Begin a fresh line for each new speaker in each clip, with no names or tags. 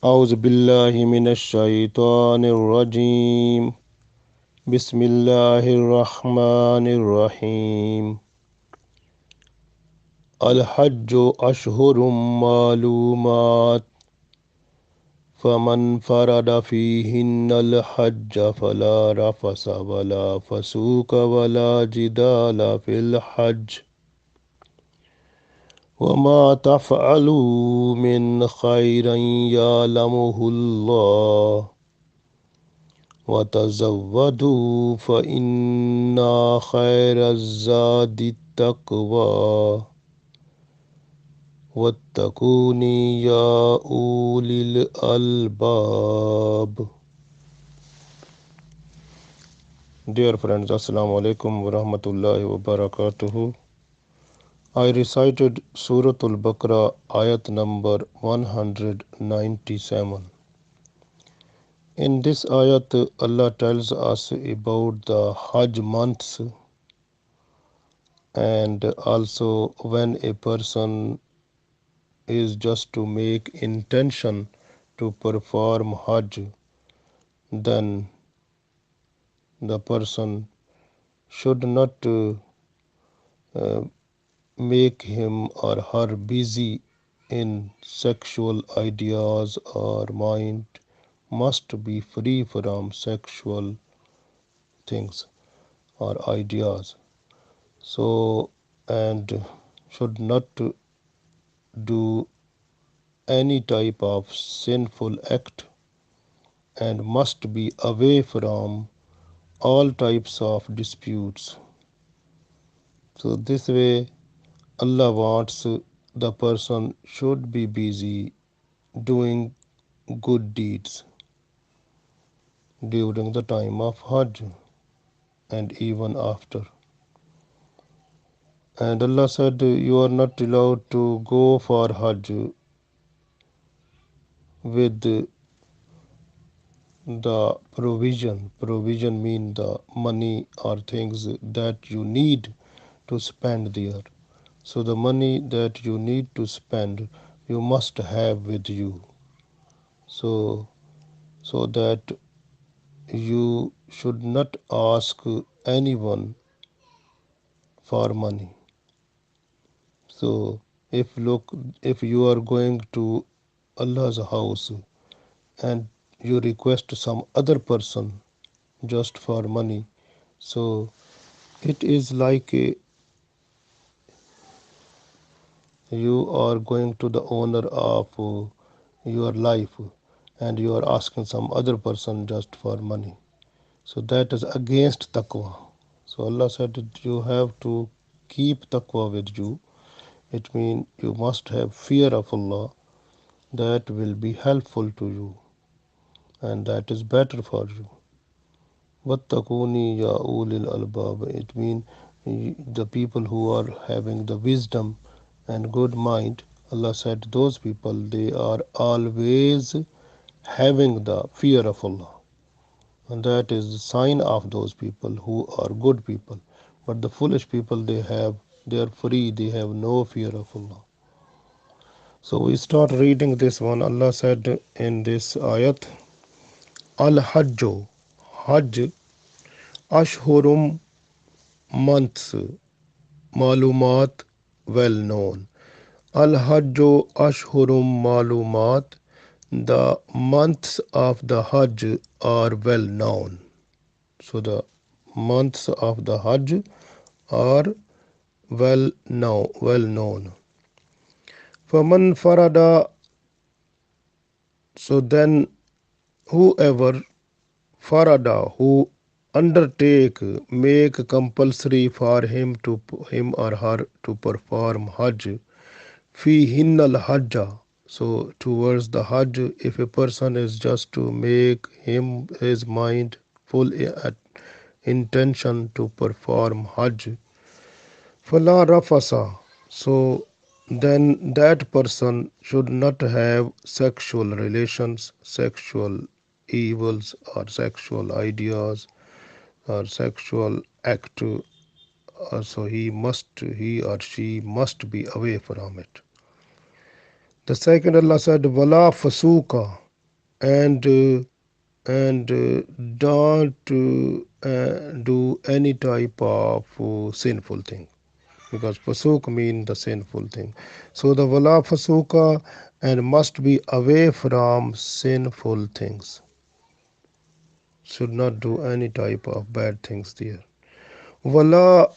أعوذ بالله من الشيطان الرجيم بسم الله الرحمن الرحيم الحج أشهر معلومات فمن فرد فيهن الحج فلا رفث ولا فسوق ولا جدال في الحج وما تفعلوا من خير يعلمه الله وتزودوا فإن خير الزاد التقوى واتقون يا أولي الألباب. Dear friends, Assalamu alaikum wa rahmatullahi wa barakatuhu. I recited Surah Baqarah Ayat number 197. In this ayat, Allah tells us about the Hajj months and also when a person is just to make intention to perform Hajj, then the person should not make him or her busy in sexual ideas or mind must be free from sexual things or ideas. So, and should not do any type of sinful act and must be away from all types of disputes. So, this way, Allah wants the person should be busy doing good deeds during the time of Hajj and even after. And Allah said, you are not allowed to go for Hajj with the provision. Provision mean the money or things that you need to spend there. So the money that you need to spend, you must have with you. So that you should not ask anyone for money. So if you are going to Allah's house and you request some other person just for money, so it is like you are going to the owner of your life and you are asking some other person just for money. So that is against taqwa. So Allah said that you have to keep taqwa with you. It means you must have fear of Allah that will be helpful to you and that is better for you. Wattakuni ya ulil albab. It means the people who are having the wisdom and good mind. Allah said those people they are always having the fear of Allah. And that is the sign of those people who are good people. But the foolish people they are free, they have no fear of Allah. So we start reading this one. Allah said in this ayat, Al Hajjo, Hajj, Ashhurum, months, Malumat, well known. Al Hajjo, Ashhurum, Malumat, the months of the Hajj are well known. So the months of the Hajj are well known. Faman farada, so then whoever farada who undertake make compulsory for him or her to perform Hajj fi hinnal hajja. So towards the Hajj, if a person is just to make his mind full at intention to perform Hajj, fala rafasa. So then that person should not have sexual relations, sexual evils, or sexual ideas, or sexual act. So he or she must be away from it. The second Allah said, Wala fasuka. and don't do any type of sinful thing, because fasuk mean the sinful thing. So the wala fasuka, and must be away from sinful things, should not do any type of bad things there. Wala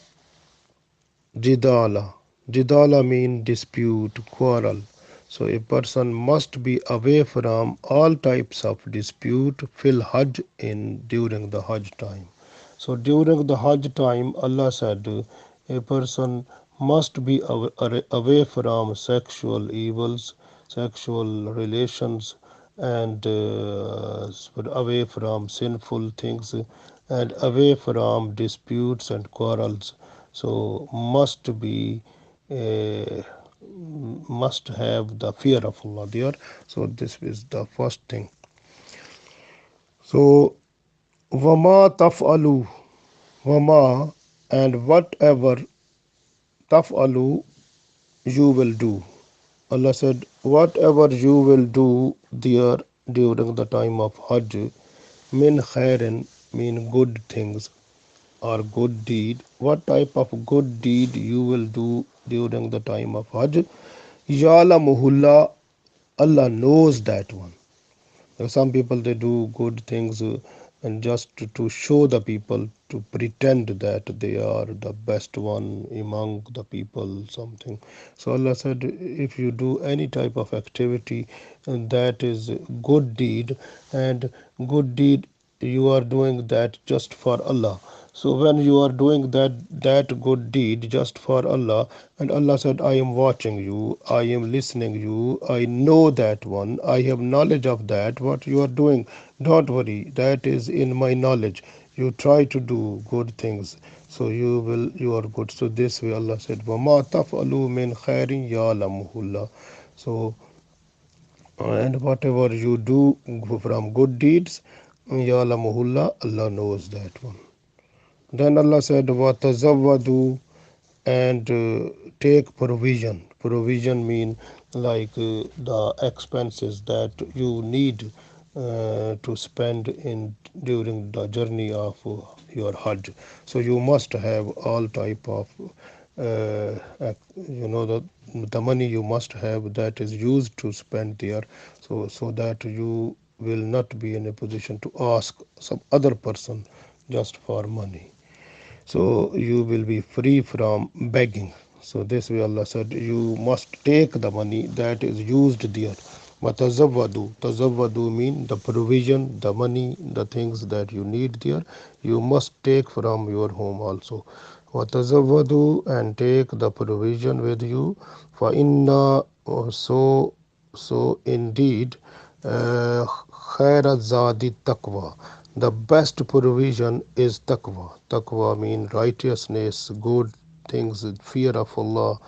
jidala, jidala mean dispute, quarrel. So a person must be away from all types of dispute fil hajj, in during the hajj time. So during the hajj time, Allah said a person must be away from sexual evils, sexual relations, and away from sinful things, and away from disputes and quarrels. So uh, must have the fear of Allah there. So this is the first thing. So wama taf'alu, wama, and whatever taf'alu, you will do. Allah said, whatever you will do there during the time of Hajj, min khairin, mean good things or good deed. What type of good deed you will do during the time of Hajj? Ya'lamuhullah, Allah knows that one. Some people they do good things and just to show the people, to pretend that they are the best one among the people, something. So Allah said, if you do any type of activity, and that is good deed, and good deed, you are doing that just for Allah. So when you are doing that good deed just for Allah, and Allah said, I am watching you, I am listening you, I know that one, I have knowledge of that, what you are doing. Don't worry, that is in my knowledge. You try to do good things, so you are good. So this way Allah said, وَمَا تَفْعَلُوا مِنْ خَيْرٍ يَعْلَمُهُ اللَّهُ. So and whatever you do from good deeds, يَعْلَمُهُ, Allah knows that one. Then Allah said, وَتَزَوَّدُوا, and take provision. Provision mean like the expenses that you need to spend in during the journey of your Hajj. So you must have all type of the money you must have that is used to spend there, so that you will not be in a position to ask some other person just for money. So you will be free from begging. So this way Allah said, you must take the money that is used there. Tazawwadu mean the provision, the money, the things that you need there, you must take from your home also. Watazawwadu, and take the provision with you. For inna, so indeed, khaira zadi taqwa, the best provision is taqwa. Taqwa mean righteousness, good things, fear of Allah.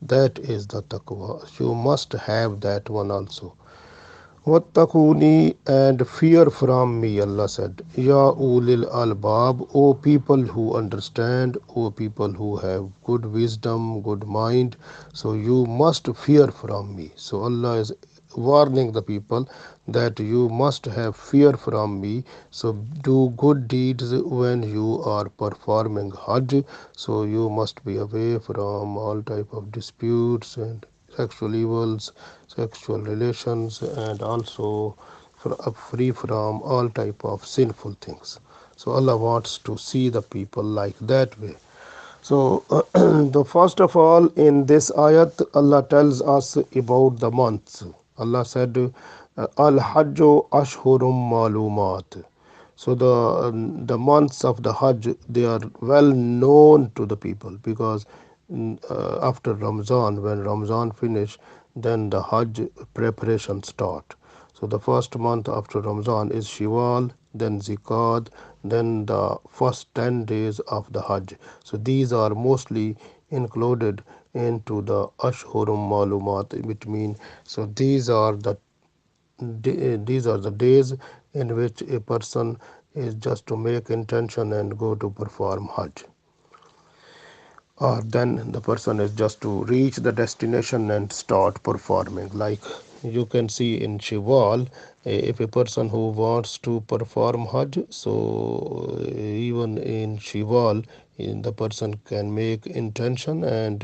That is the taqwa. You must have that one also. Wattaquni, and fear from me, Allah said. Ya ulil albab, O people who understand, O people who have good wisdom, good mind. So you must fear from me. So Allah is warning the people that you must have fear from me. So do good deeds when you are performing Hajj. So you must be away from all type of disputes and sexual evils, sexual relations, and also free from all type of sinful things. So Allah wants to see the people like that way. So the first of all in this ayat Allah tells us about the months. Allah said, al hajju ashhurum malumat. So the months of the Hajj, they are well known to the people, because after Ramzan, when Ramzan finish, then the Hajj preparation start. So the first month after Ramzan is Shawwal, then Zikad, then the first 10 days of the Hajj. So these are mostly included into the Ashhurum Malumat, which mean, so these are the days in which a person is just to make intention and go to perform Hajj, or then the person is just to reach the destination and start performing, like you can see in Shawwal, if a person who wants to perform Hajj, so even in Shawwal, the person can make intention and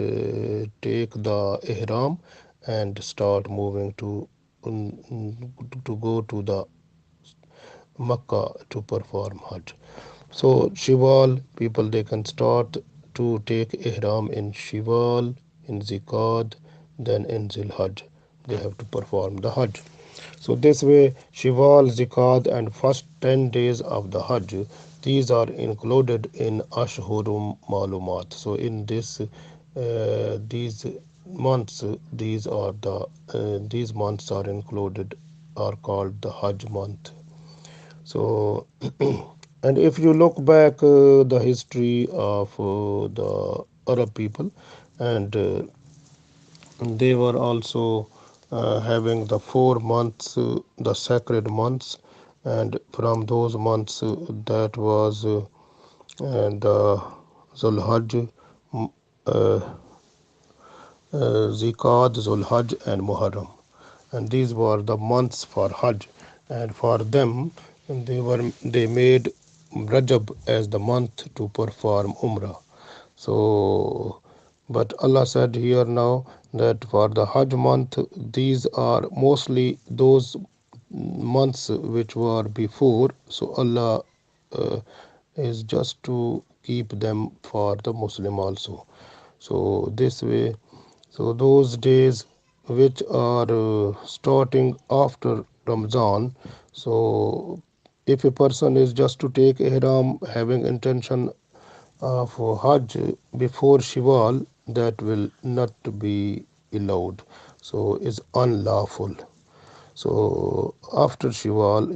take the ihram and start moving to go to the Makkah to perform Hajj. So Shawwal people they can start to take ihram in Shawwal, in Zikad, then in Zilhajj. They have to perform the Hajj. So this way Shawwal, Zikad and first 10 days of the Hajj, these are included in Ashhurum Malumat. So in this these months, these months are included, are called the Hajj month. So, and if you look back the history of the Arab people, and they were also having the 4 months, the sacred months, and from those months, that was and Zulhajj, uh, Zikad, Zulhajj, and Muharram, and these were the months for Hajj, and for them they made Rajab as the month to perform Umrah. So, but Allah said here now that for the Hajj month, these are mostly those months which were before. So Allah uh, is just to keep them for the Muslim also. So this way, so those days which are starting after Ramadan, so if a person is just to take ihram having intention for Hajj before Shawwal, that will not be allowed. So is unlawful. So after Shawwal,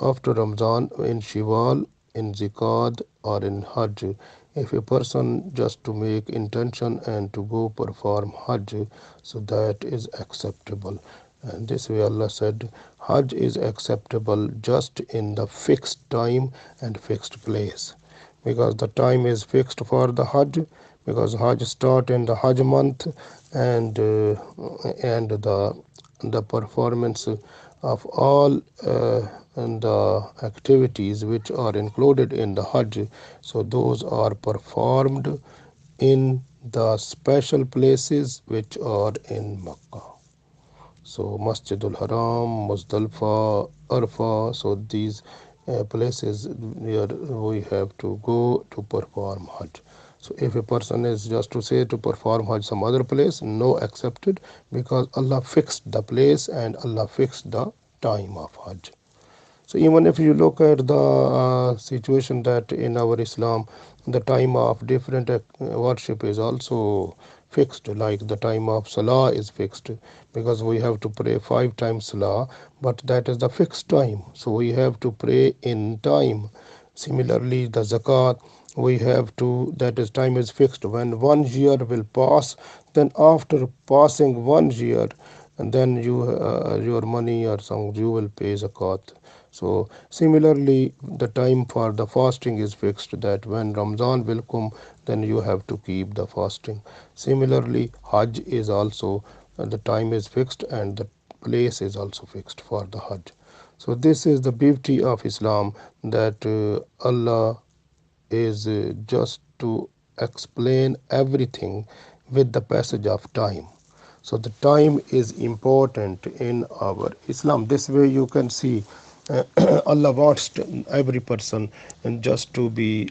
after Ramadan, in Shawwal, in Zikad or in Hajj, if a person just to make intention and to go perform Hajj, so that is acceptable. And this way Allah said, Hajj is acceptable just in the fixed time and fixed place, because the time is fixed for the Hajj, because Hajj start in the Hajj month, and the performance of all and the activities which are included in the Hajj, so those are performed in the special places which are in Makkah. So Masjidul Haram, Muzdalfa, Arfa, so these places where we have to go to perform Hajj. So if a person is just to say to perform Hajj some other place, no accepted, because Allah fixed the place and Allah fixed the time of Hajj. So even if you look at the situation that in our Islam, the time of different worship is also fixed, like the time of Salah is fixed, because we have to pray 5 times Salah, but that is the fixed time. So we have to pray in time. Similarly, the Zakat, we have to, that is time is fixed. When 1 year will pass, then after passing 1 year, and then your money or some you will pay zakat. So similarly, the time for the fasting is fixed, that when Ramadan will come, then you have to keep the fasting. Similarly, Hajj is also the time is fixed and the place is also fixed for the Hajj. So this is the beauty of Islam, that Allah is just to explain everything with the passage of time. So the time is important in our Islam. This way you can see Allah wants every person and just to be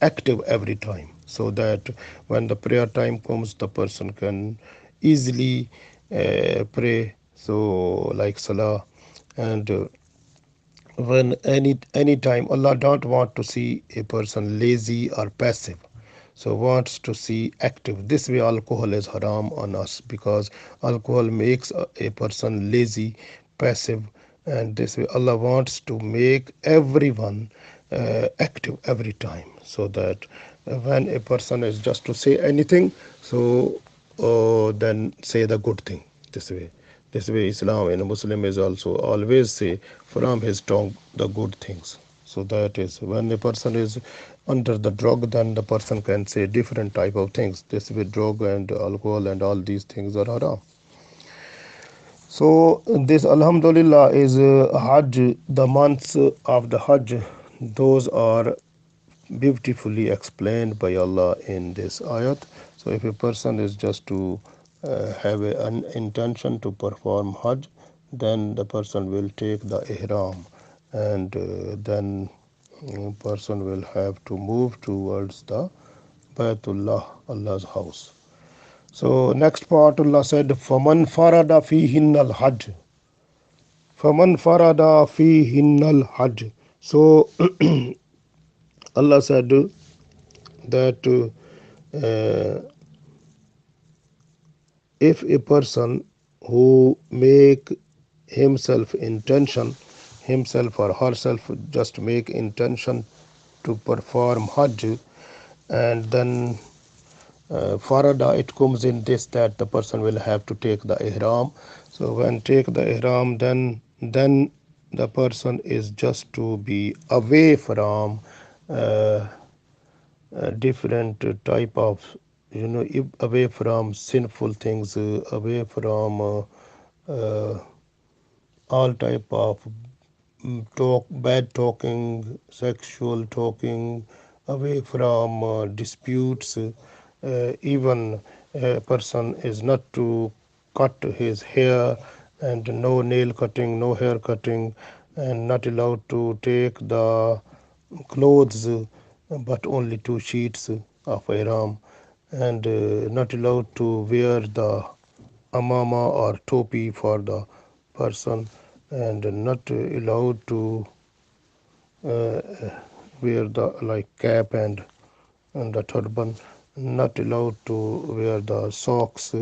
active every time, so that when the prayer time comes, the person can easily pray. So like Salah, and when any time Allah don't want to see a person lazy or passive, so wants to see active. This way alcohol is haram on us, because alcohol makes a person lazy, passive, and this way Allah wants to make everyone active every time, so that when a person is just to say anything, so then say the good thing. This way Islam and Muslim is also always say from his tongue the good things. So that is when a person is under the drug, then the person can say different type of things. This way drug and alcohol and all these things are haram. So this Alhamdulillah is Hajj, the months of the Hajj. Those are beautifully explained by Allah in this ayat. So if a person is just to have an intention to perform Hajj, then the person will take the ihram, and then person will have to move towards the Baytullah, Allah's house. So next part Allah said, "Faman farada fihinnal Hajj." Faman farada fihinnal Hajj. So Allah said that if a person who make himself or herself just make intention to perform Hajj, and then farada, it comes in this, that the person will have to take the ihram. So when take the ihram, then the person is just to be away from uh, different type of, away from sinful things, away from uh, all type of bad talking, sexual talking, away from disputes. Even a person is not to cut his hair, and no nail cutting, no hair cutting, and not allowed to take the clothes, but only two sheets of ihram, and not allowed to wear the amama or topi for the person, and not allowed to uh, wear the like cap and the turban, not allowed to wear the socks,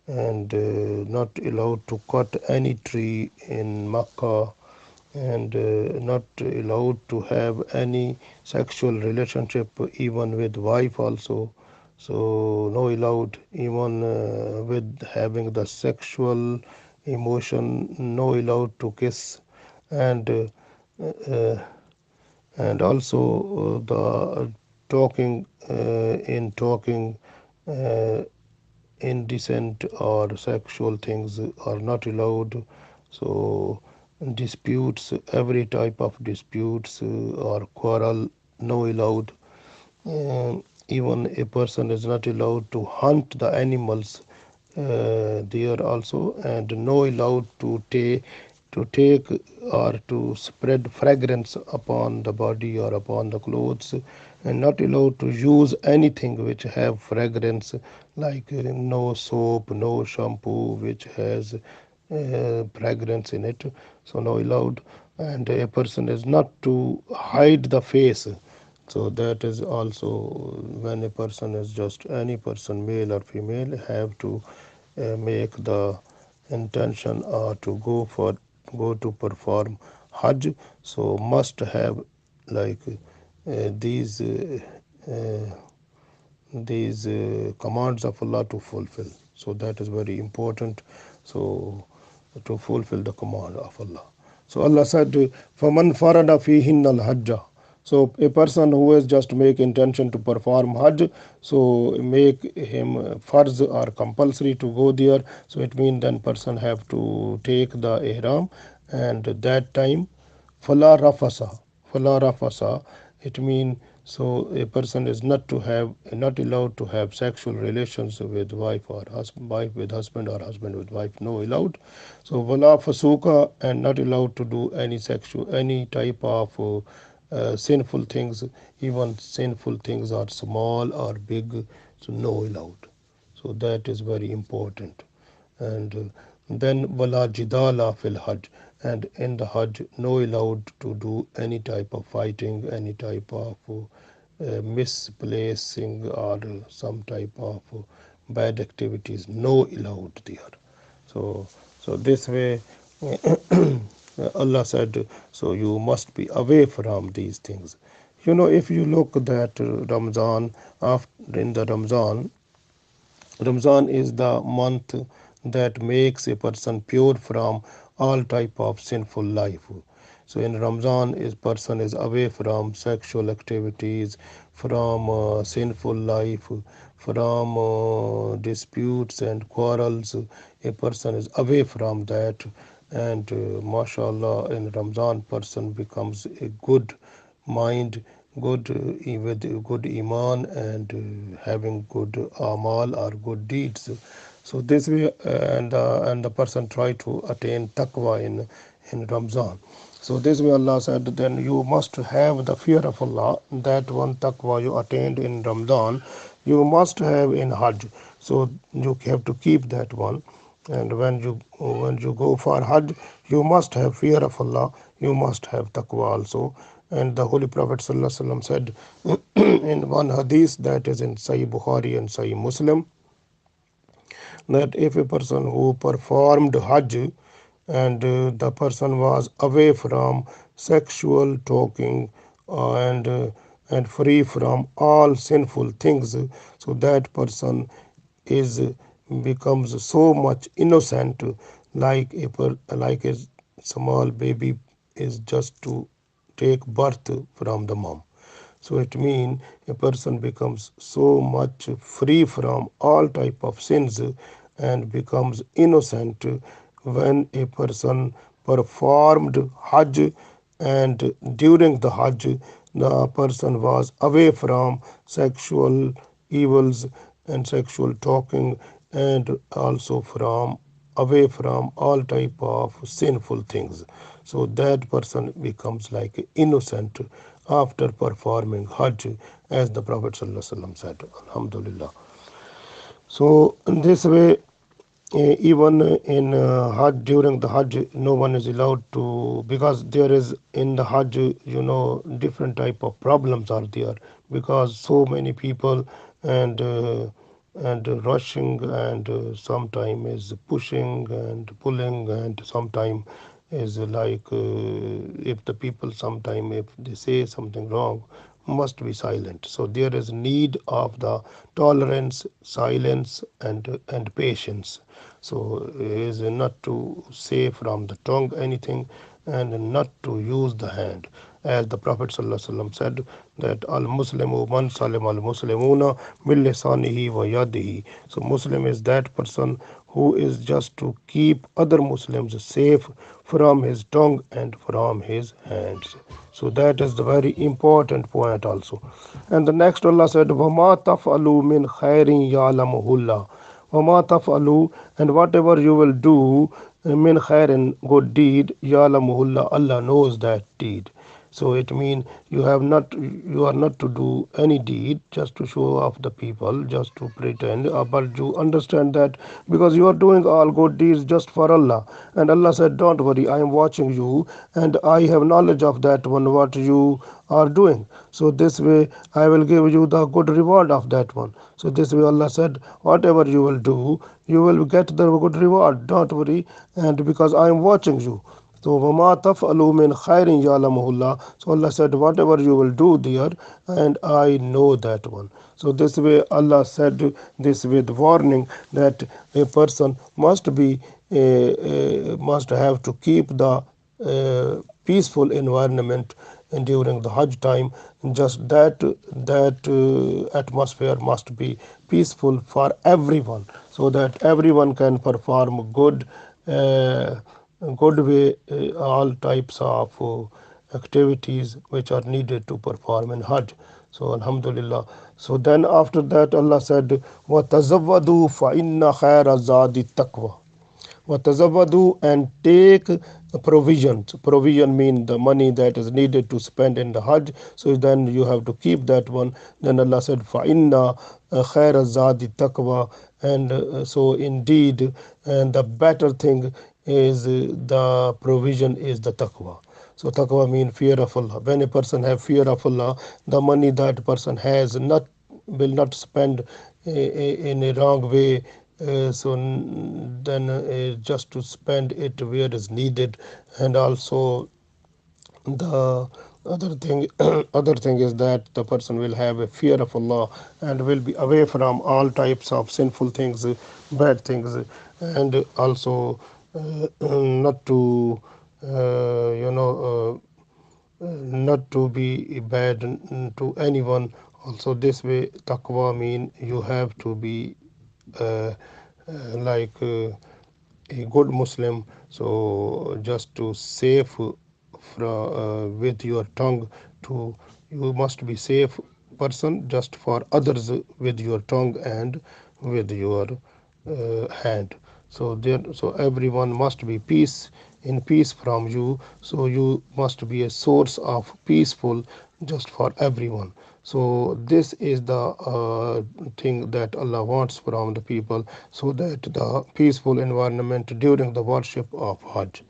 and not allowed to cut any tree in Makkah, and not allowed to have any sexual relationship even with wife also. So no allowed even with having the sexual emotion, no allowed to kiss, and uh, and also the talking in talking uh, indecent or sexual things are not allowed. So disputes, every type of disputes or quarrel, no allowed. Even a person is not allowed to hunt the animals there also, and no allowed to take or to spread fragrance upon the body or upon the clothes, and not allowed to use anything which have fragrance, like no soap, no shampoo which has fragrance in it. So no allowed. And a person is not to hide the face. So that is also, when a person is just any person, male or female, have to make the intention to go to perform Hajj. So must have like uh, these commands of Allah to fulfill. So that is very important. So to fulfill the command of Allah. So Allah said, "Faman farada fihin al hajja." So a person who is just make intention to perform Hajj, so make him farz or compulsory to go there. So it means then person have to take the ihram, and that time fala rafasa, fala rafasa, it means, so a person is not allowed to have sexual relations with wife or husband, wife with husband or husband with wife, no allowed. So wala fasuka, and not allowed to do any type of sinful things, even sinful things are small or big, so no allowed. So that is very important. And then wala jidala fil hajj, and in the hajj no allowed to do any type of fighting, any type of misplacing or some type of bad activities, no allowed there. So this way Allah said, so you must be away from these things. If you look that Ramzan, after in the Ramzan is the month that makes a person pure from all type of sinful life. So in Ramzan, is person is away from sexual activities, from sinful life, from disputes and quarrels. A person is away from that, and mashallah, in Ramadan, person becomes a good mind, good with good iman, and having good amal or good deeds. So this way, and the person try to attain taqwa in Ramzan. So this way Allah said, then you must have the fear of Allah. That one taqwa you attained in Ramadan, you must have in Hajj. So you have to keep that one. And when you go for Hajj, you must have fear of Allah. You must have taqwa also. And the Holy Prophet ﷺ said in one hadith that is in Sahih Bukhari and Sahih Muslim, that if a person who performed Hajj and the person was away from sexual talking and free from all sinful things, so that person is becomes so much innocent, like a small baby is just to take birth from the mom. So it means a person becomes so much free from all type of sins and becomes innocent when a person performed Hajj, and during the Hajj the person was away from sexual evils and sexual talking, and also from away from all type of sinful things. So that person becomes like innocent after performing Hajj, as the Prophet ﷺ said. Alhamdulillah. So in this way, even in Hajj, during the Hajj, no one is allowed to, because there is in the Hajj, different type of problems are there, because so many people, and rushing, and sometime is pushing and pulling, and sometime is like if the people sometime if they say something wrong, must be silent. So there is need of the tolerance, silence, and patience. So is not to say from the tongue anything, and not to use the hand, as the Prophet ﷺ said that al Muslimu man salim al Muslimuna min lisanihi wa yadihi. So Muslim is that person who is just to keep other Muslims safe from his tongue and from his hands. So that is the very important point also. And the next Allah said, وَمَا تَفْعَلُوا مِنْ خَيْرٍ يَعْلَمُهُ اللَّهُ. وَمَا تَفْعَلُوا, and whatever you will do, min khairin, good deed, ya'lamuhu Allah, Allah knows that deed. So it means you are not to do any deed just to show off the people, just to pretend, but you understand that because you are doing all good deeds just for Allah. And Allah said, don't worry, I am watching you, and I have knowledge of that one, what you are doing. So this way I will give you the good reward of that one. So this way Allah said, whatever you will do, you will get the good reward. Don't worry, and because I am watching you. So وَمَا تَفْعَلُوا مِنْ خَيْرٍ يَعْلَمُهُ اللَّهُ. So Allah said, whatever you will do there, and I know that one. So this way Allah said this with warning that a person must have to keep the peaceful environment during the Hajj time. Just that atmosphere must be peaceful for everyone, so that everyone can perform uh, good way all types of activities which are needed to perform in Hajj. So Alhamdulillah. So then after that Allah said, وَتَزَوَّدُوا فَإِنَّ خَيْرَ الزَّادِ التَّقْوَى. وَتَزَوَّدُوا, and take provisions. Provision mean the money that is needed to spend in the Hajj. So then you have to keep that one. Then Allah said, فَإِنَّ خَيْرَ الزَّادِ التَّقْوَى. And so indeed, and the better thing is the provision is the taqwa. So taqwa means fear of Allah. When a person have fear of Allah, the money that person has not will not spend in a wrong way. So then just to spend it where is needed. And also the other thing other thing is that the person will have a fear of Allah, and will be away from all types of sinful things, bad things, and also not to uh, you know not to be bad to anyone, Also, this way, taqwa mean you have to be uh, like a good Muslim. So just to save from with your tongue, to you must be safe person just for others with your tongue and with your hand. So there, so everyone must be in peace from you. So you must be a source of peaceful just for everyone. So this is the thing that Allah wants from the people, so that the peaceful environment during the worship of Hajj.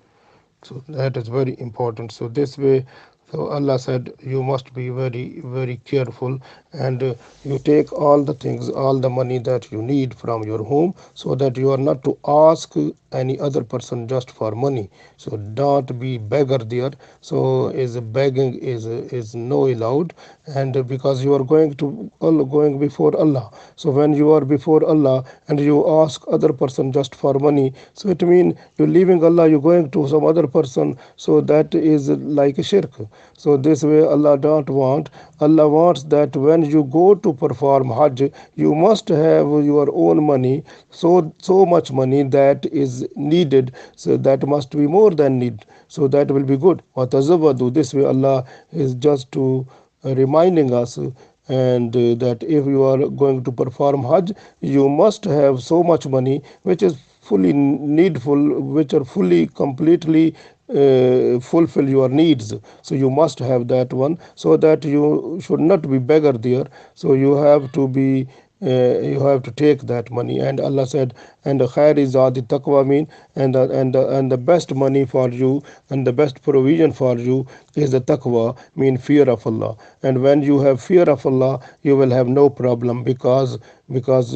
So that is very important. So this way, so Allah said you must be very very careful, and you take all the things, all the money that you need from your home, so that you are not to ask any other person just for money. So don't be beggar there. So is begging is no allowed, and because you are going to going before Allah. So when you are before Allah and you ask other person just for money, so it means you're leaving Allah, you're going to some other person. So that is like a shirk. So this way Allah don't want. Allah wants that when you go to perform Hajj, you must have your own money, so much money that is needed. So that must be more than need. So that will be good. Watazawadu. This way Allah is just to reminding us, and that if you are going to perform Hajj, you must have so much money which is fully needful, which are fully completely fulfill your needs. So you must have that one, so that you should not be beggar there. So you have to be you have to take that money. And Allah said, and the khair is the taqwa mean, and the best money for you and the best provision for you is the taqwa, mean fear of Allah. And when you have fear of Allah, you will have no problem, because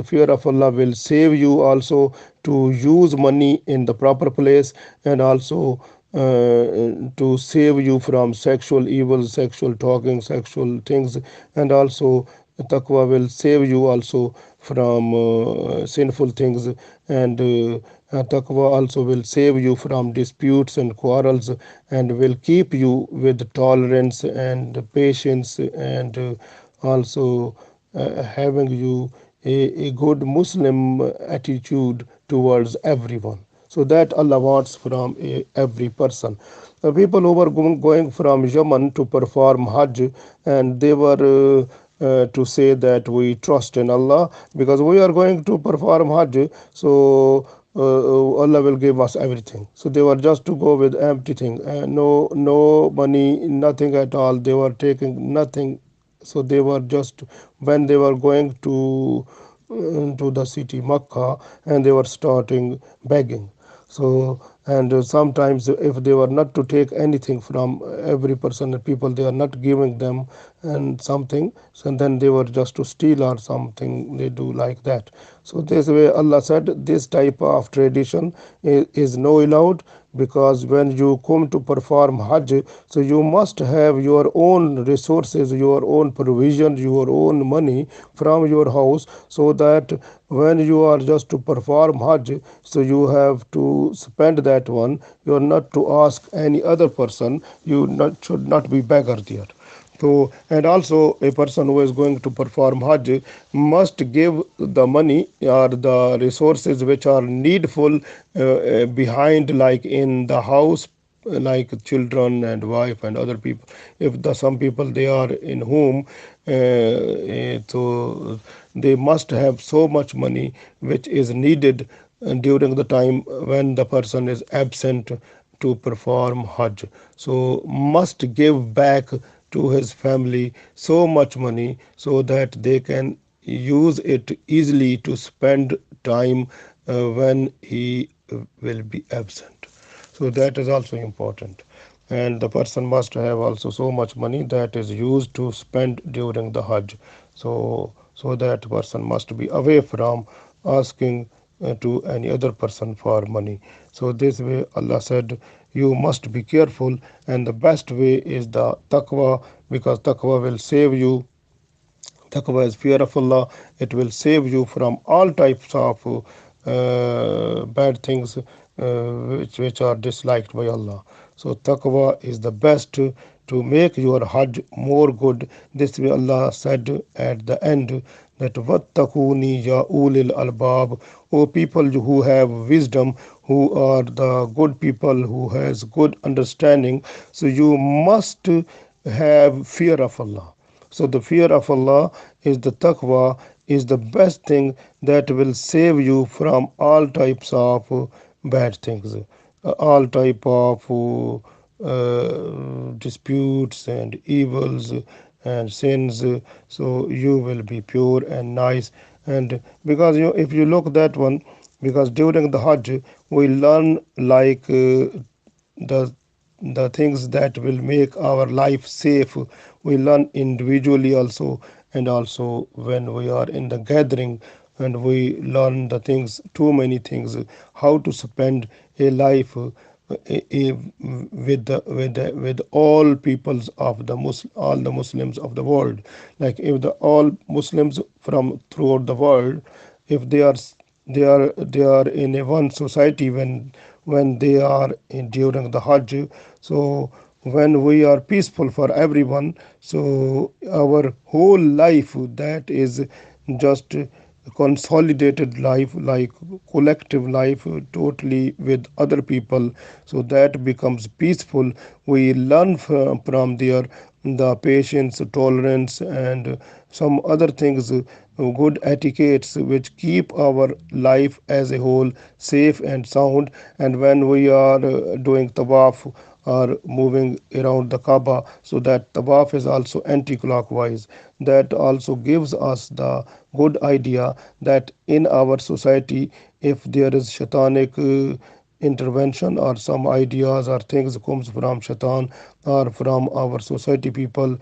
fear of Allah will save you also to use money in the proper place, and also to save you from sexual evil, sexual talking, sexual things. And also taqwa will save you also from sinful things. And taqwa also will save you from disputes and quarrels, and will keep you with tolerance and patience, and also having you a good Muslim attitude towards everyone. So that Allah wants from every person. The people who were going from Yemen to perform Hajj, and they were to say that we trust in Allah, because we are going to perform Hajj. So Allah will give us everything. So they were just to go with empty thing, no money, nothing at all. They were taking nothing. So they were just, when they were going to the city Makkah, and they were starting begging. So, and sometimes if they were not to take anything from every person and people, they are not giving them and something, so then they were just to steal or something, they do like that. So this way Allah said this type of tradition is no allowed, because when you come to perform Hajj, so you must have your own resources, your own provision, your own money from your house, so that when you are just to perform Hajj, so you have to spend that one. You are not to ask any other person. You should not be beggar there. So, and also a person who is going to perform Hajj must give the money or the resources which are needful behind, like in the house, like children and wife and other people. If the some people they are in whom, so they must have so much money which is needed during the time when the person is absent to perform Hajj. So must give back to his family so much money, so that they can use it easily to spend time when he will be absent. So that is also important. And the person must have also so much money that is used to spend during the Hajj. So that person must be away from asking to any other person for money. So this way Allah said you must be careful, and the best way is the taqwa, because taqwa will save you. Taqwa is fear of Allah. It will save you from all types of bad things which are disliked by Allah. So taqwa is the best to make your Hajj more good. This way Allah said at the end that Wattakuni ya ulil albab, O people who have wisdom, who are the good people, who has good understanding. So you must have fear of Allah. So the fear of Allah is the taqwa, is the best thing that will save you from all types of bad things, all type of disputes and evils and sins. So you will be pure and nice. And because if you look that one, because during the Hajj we learn like the the things that will make our life safe. We learn individually also, and also when we are in the gathering, and we learn the things, too many things, how to spend a life with all peoples of the all the Muslims of the world. Like if the all Muslims from throughout the world, if they are in a one society when they are during the Hajj. So when we are peaceful for everyone, so our whole life, that is just consolidated life, like collective life, totally with other people, so that becomes peaceful. We learn from there the patience, tolerance, and some other things, good etiquettes which keep our life as a whole safe and sound. And when we are doing tawaf or moving around the Kaaba, so that tawaf is also anti-clockwise. That also gives us the good idea that in our society, if there is shatanic intervention or some ideas or things comes from shaitan or from our society people,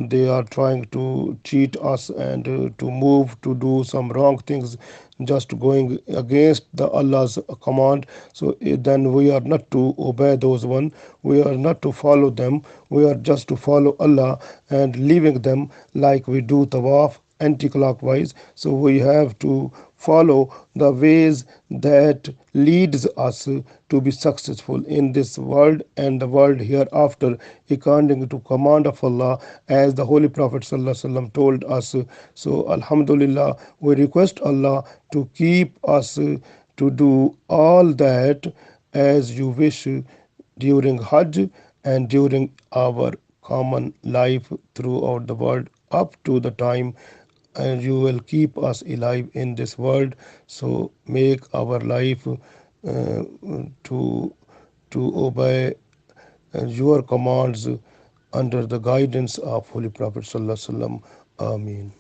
they are trying to cheat us and to move to do some wrong things, just going against the Allah's command. So then we are not to obey those one, we are not to follow them, we are just to follow Allah and leaving them like we do tawaf anti-clockwise. So we have to follow the ways that leads us to be successful in this world and the world hereafter, according to command of Allah, as the Holy Prophet ﷺ told us. So Alhamdulillah, we request Allah to keep us to do all that as you wish during Hajj and during our common life throughout the world up to the time and you will keep us alive in this world. So make our life to obey your commands under the guidance of Holy Prophet Sallallahu Alaihi Wasallam. Ameen.